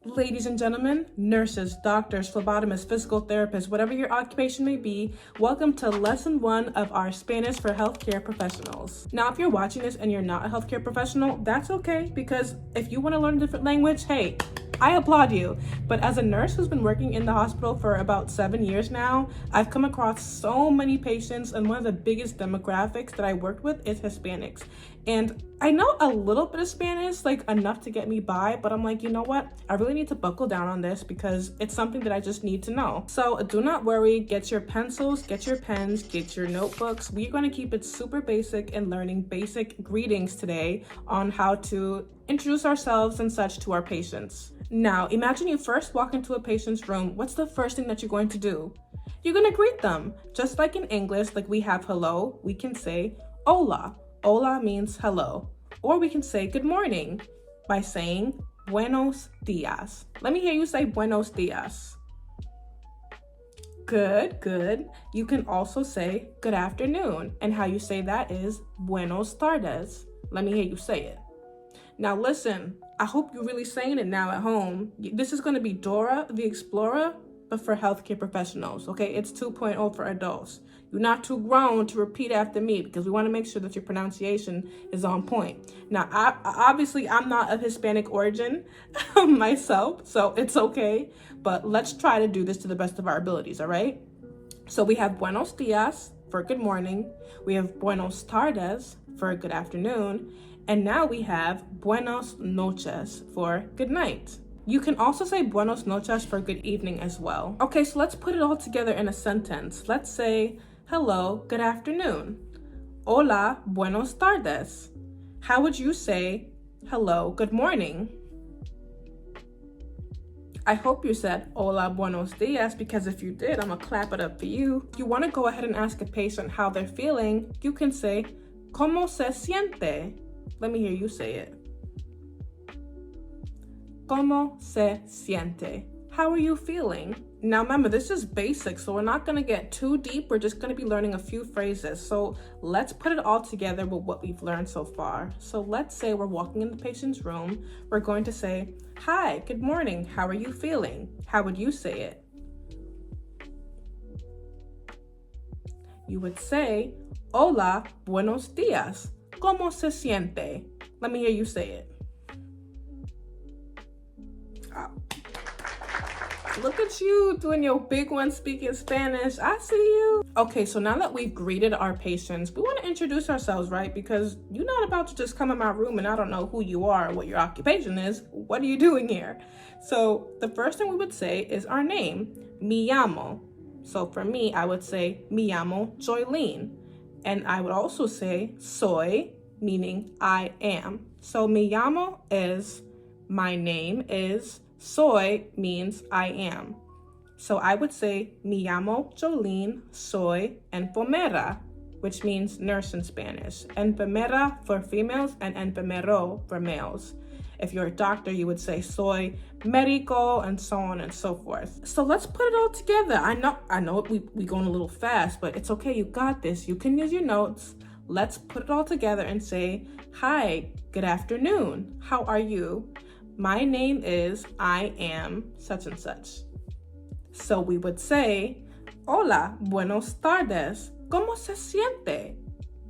Ladies and gentlemen, nurses, doctors, phlebotomists, physical therapists, whatever your occupation may be, welcome to lesson 1 of our Spanish for healthcare professionals. Now, if you're watching this and you're not a healthcare professional, that's okay, because if you want to learn a different language, hey, I applaud you. But as a nurse who's been working in the hospital for about 7 years now, I've come across so many patients, and one of the biggest demographics that I worked with is Hispanics. And I know a little bit of Spanish, like enough to get me by, but I'm like, you know what? I really need to buckle down on this because it's something that I just need to know. So do not worry, get your pencils, get your pens, get your notebooks. We're going to keep it super basic and learning basic greetings today on how to introduce ourselves and such to our patients. Now, imagine you first walk into a patient's room. What's the first thing that you're going to do? You're going to greet them. Just like in English, like we have hello, we can say hola. Hola means hello. Or we can say good morning by saying buenos dias. Let me hear you say buenos dias. Good, good. You can also say good afternoon. And how you say that is buenos tardes. Let me hear you say it. Now listen, I hope you're really saying it now at home. This is going to be Dora the Explorer, but for healthcare professionals, okay? It's 2.0 for adults. You're not too grown to repeat after me because we want to make sure that your pronunciation is on point. Now, obviously, I'm not of Hispanic origin myself, so it's okay. But let's try to do this to the best of our abilities, all right? So we have buenos dias for good morning. We have buenos tardes for good afternoon. And now we have buenos noches for good night. You can also say buenos noches for good evening as well. Okay, so let's put it all together in a sentence. Let's say, hello, good afternoon. Hola, buenos tardes. How would you say, hello, good morning? I hope you said hola, buenos dias, because if you did, I'm gonna clap it up for you. If you wanna go ahead and ask a patient how they're feeling, you can say, ¿Cómo se siente? Let me hear you say it. ¿Cómo se siente? How are you feeling? Now remember, this is basic, so we're not gonna get too deep. We're just gonna be learning a few phrases. So let's put it all together with what we've learned so far. So let's say we're walking in the patient's room. We're going to say, hi, good morning. How are you feeling? How would you say it? You would say, hola, buenos dias. ¿Cómo se siente? Let me hear you say it. Oh. Look at you doing your big one speaking Spanish. I see you. Okay, so now that we've greeted our patients, we want to introduce ourselves, right? Because you're not about to just come in my room and I don't know who you are or what your occupation is. What are you doing here? So the first thing we would say is our name, me llamo. So for me, I would say me llamo Joylene. And I would also say soy, meaning I am. So me llamo is my name is, soy means I am. So I would say me llamo Joylene, soy enfermera, which means nurse in Spanish. Enfermera for females and enfermero for males. If you're a doctor, you would say soy médico and so on and so forth. So let's put it all together. I know we going a little fast, but it's okay. You got this. You can use your notes. Let's put it all together and say, hi, good afternoon. How are you? My name is, I am such and such. So we would say, hola, buenos tardes. ¿Cómo se siente?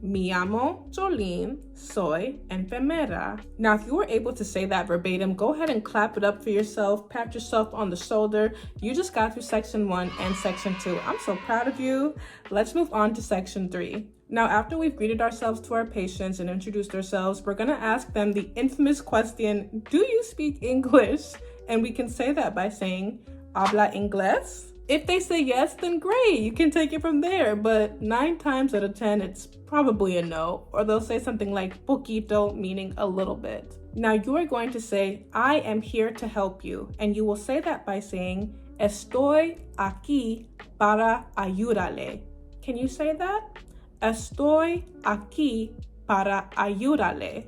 Me llamo Joylene, soy enfermera. Now, if you were able to say that verbatim, go ahead and clap it up for yourself, pat yourself on the shoulder. You just got through section 1 and section 2. I'm so proud of you. Let's move on to section 3. Now, after we've greeted ourselves to our patients and introduced ourselves, we're gonna ask them the infamous question, do you speak English? And we can say that by saying, habla inglés? If they say yes, then great, you can take it from there. But 9 times out of 10, it's probably a no. Or they'll say something like poquito, meaning a little bit. Now you are going to say, I am here to help you. And you will say that by saying, estoy aquí para ayudarle. Can you say that? Estoy aquí para ayudarle.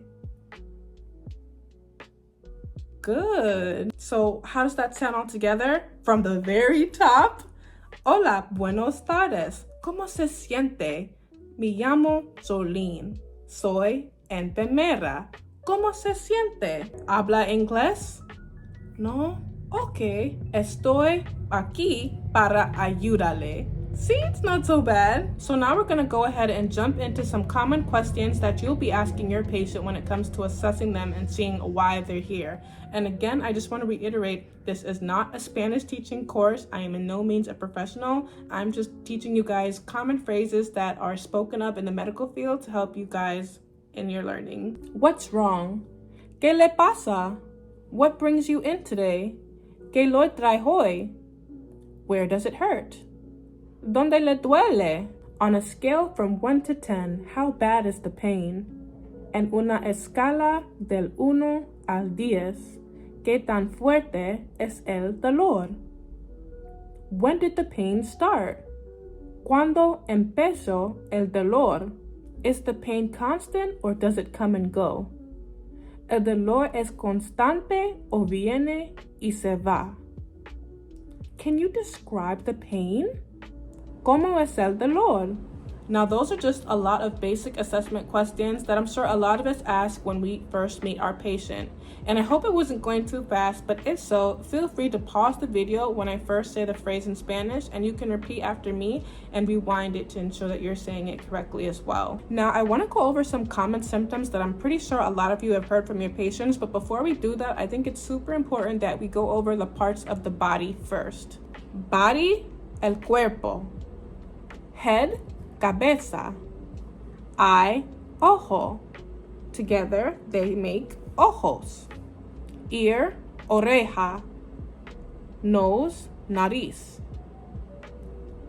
Good. So how does that sound all together? From the very top. Hola, buenos tardes. ¿Cómo se siente? Me llamo Joylene. Soy enfermera. ¿Cómo se siente? ¿Habla inglés? No. Ok, estoy aquí para ayudarle. See, it's not so bad. So now we're gonna go ahead and jump into some common questions that you'll be asking your patient when it comes to assessing them and seeing why they're here. And again, I just want to reiterate, this is not a Spanish teaching course. I am in no means a professional. I'm just teaching you guys common phrases that are spoken of in the medical field to help you guys in your learning. What's wrong? ¿Qué le pasa? What brings you in today? ¿Qué lo trae hoy? Where does it hurt? ¿Dónde le duele? On a scale from 1 to 10, how bad is the pain? En una escala del 1 al 10, ¿qué tan fuerte es el dolor? When did the pain start? ¿Cuándo empezó el dolor? Is the pain constant or does it come and go? ¿El dolor es constante o viene y se va? Can you describe the pain? ¿Cómo es el dolor? Now, those are just a lot of basic assessment questions that I'm sure a lot of us ask when we first meet our patient. And I hope it wasn't going too fast, but if so, feel free to pause the video when I first say the phrase in Spanish, and you can repeat after me and rewind it to ensure that you're saying it correctly as well. Now, I want to go over some common symptoms that I'm pretty sure a lot of you have heard from your patients, but before we do that, I think it's super important that we go over the parts of the body first. Body, el cuerpo. Head, cabeza. Eye, ojo. Together, they make ojos. Ear, oreja. Nose, nariz.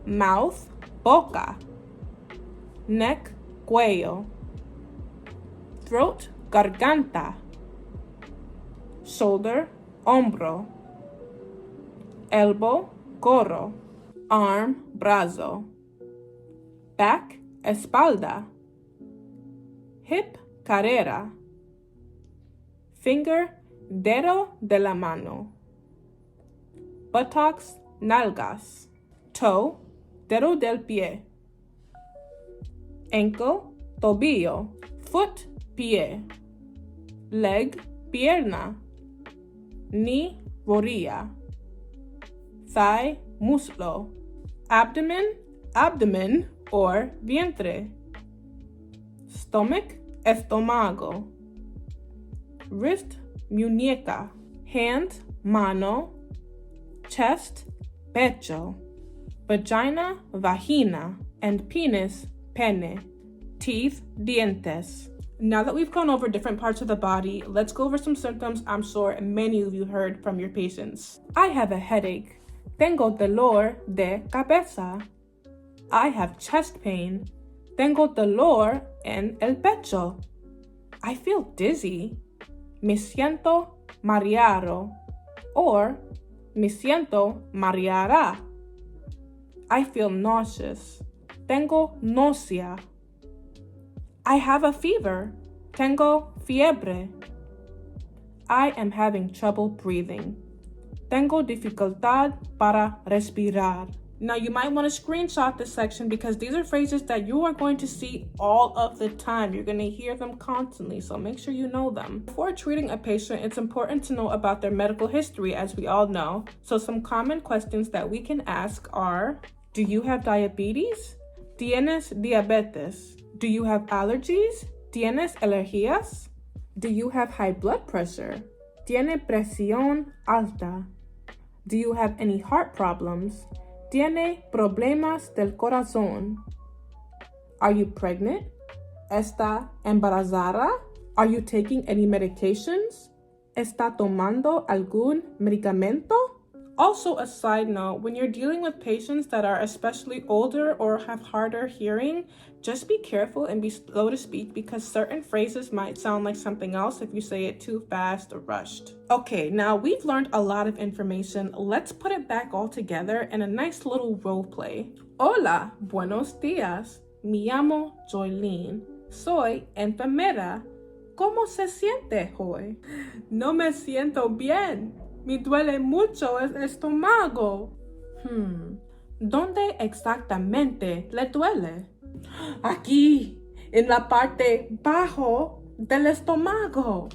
Mouth, boca. Neck, cuello. Throat, garganta. Shoulder, hombro. Elbow, codo. Arm, brazo. Back, espalda. Hip, cadera. Finger, dedo de la mano. Buttocks, nalgas. Toe, dedo del pie. Ankle, tobillo. Foot, pie. Leg, pierna. Knee, rodilla. Thigh, muslo. Abdomen, abdomen or vientre. Stomach, estómago. Wrist, muñeca. Hand, mano. Chest, pecho. Vagina, vagina. And penis, pene. Teeth, dientes. Now that we've gone over different parts of the body, let's go over some symptoms I'm sure many of you heard from your patients. I have a headache. Tengo dolor de cabeza. I have chest pain. Tengo dolor en el pecho. I feel dizzy. Me siento mareado. Or me siento mareada. I feel nauseous. Tengo náusea. I have a fever. Tengo fiebre. I am having trouble breathing. Tengo dificultad para respirar. Now, you might want to screenshot this section because these are phrases that you are going to see all of the time. You're going to hear them constantly, so make sure you know them. Before treating a patient, it's important to know about their medical history, as we all know. So some common questions that we can ask are, do you have diabetes? ¿Tienes diabetes? Do you have allergies? ¿Tienes alergias? Do you have high blood pressure? ¿Tiene presión alta? Do you have any heart problems? ¿Tiene problemas del corazón? Are you pregnant? ¿Está embarazada? Are you taking any medications? ¿Está tomando algún medicamento? Also, a side note, when you're dealing with patients that are especially older or have harder hearing, just be careful and be slow to speak because certain phrases might sound like something else if you say it too fast or rushed. Okay, now we've learned a lot of information. Let's put it back all together in a nice little role play. Hola, buenos días. Me llamo Joylene. Soy enfermera. ¿Cómo se siente hoy? No me siento bien. Me duele mucho el estómago. ¿Dónde exactamente le duele? Aquí, en la parte bajo del estómago.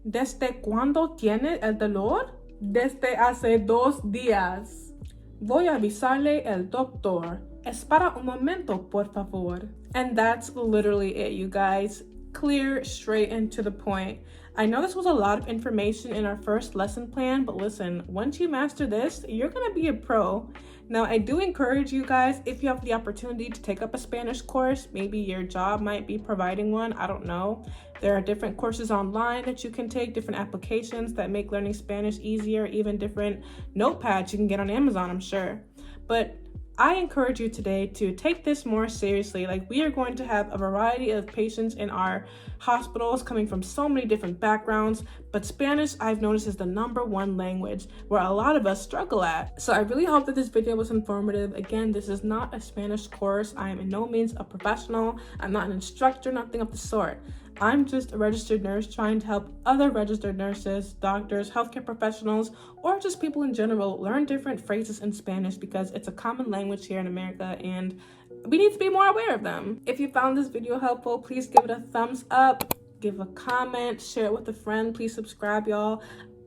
¿Desde cuándo tiene el dolor? desde hace 2 días. Voy a avisarle el doctor. Espera un momento, por favor. And that's literally it, you guys. Clear, straight, and to the point. I know this was a lot of information in our first lesson plan, but listen, once you master this, you're gonna be a pro. Now, I do encourage you guys, if you have the opportunity to take up a Spanish course, maybe your job might be providing one, I don't know. There are different courses online that you can take, different applications that make learning Spanish easier, even different notepads you can get on Amazon, I'm sure. But I encourage you today to take this more seriously. Like, we are going to have a variety of patients in our hospitals coming from so many different backgrounds, but Spanish, I've noticed, is the #1 language where a lot of us struggle at. So I really hope that this video was informative. Again, this is not a Spanish course. I am in no means a professional. I'm not an instructor, nothing of the sort. I'm just a registered nurse trying to help other registered nurses, doctors, healthcare professionals, or just people in general learn different phrases in Spanish because it's a common language here in America and we need to be more aware of them. If you found this video helpful, please give it a thumbs up, give a comment, share it with a friend. Please subscribe, y'all.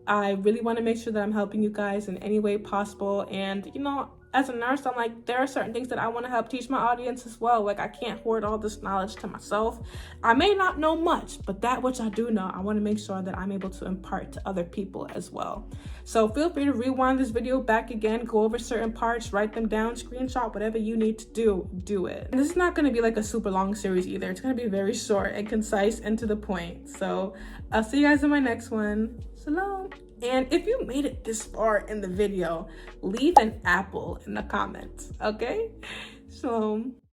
I really want to make sure that I'm helping you guys in any way possible. And, you know, as a nurse, I'm like, there are certain things that I want to help teach my audience as well. Like, I can't hoard all this knowledge to myself. I may not know much, but that which I do know, I want to make sure that I'm able to impart to other people as well. So feel free to rewind this video back again, go over certain parts, write them down, screenshot, whatever you need to do it. And this is not going to be like a super long series either. It's going to be very short and concise and to the point. So I'll see you guys in my next one. Shalom. And if you made it this far in the video, leave an apple in the comments, okay? Shalom.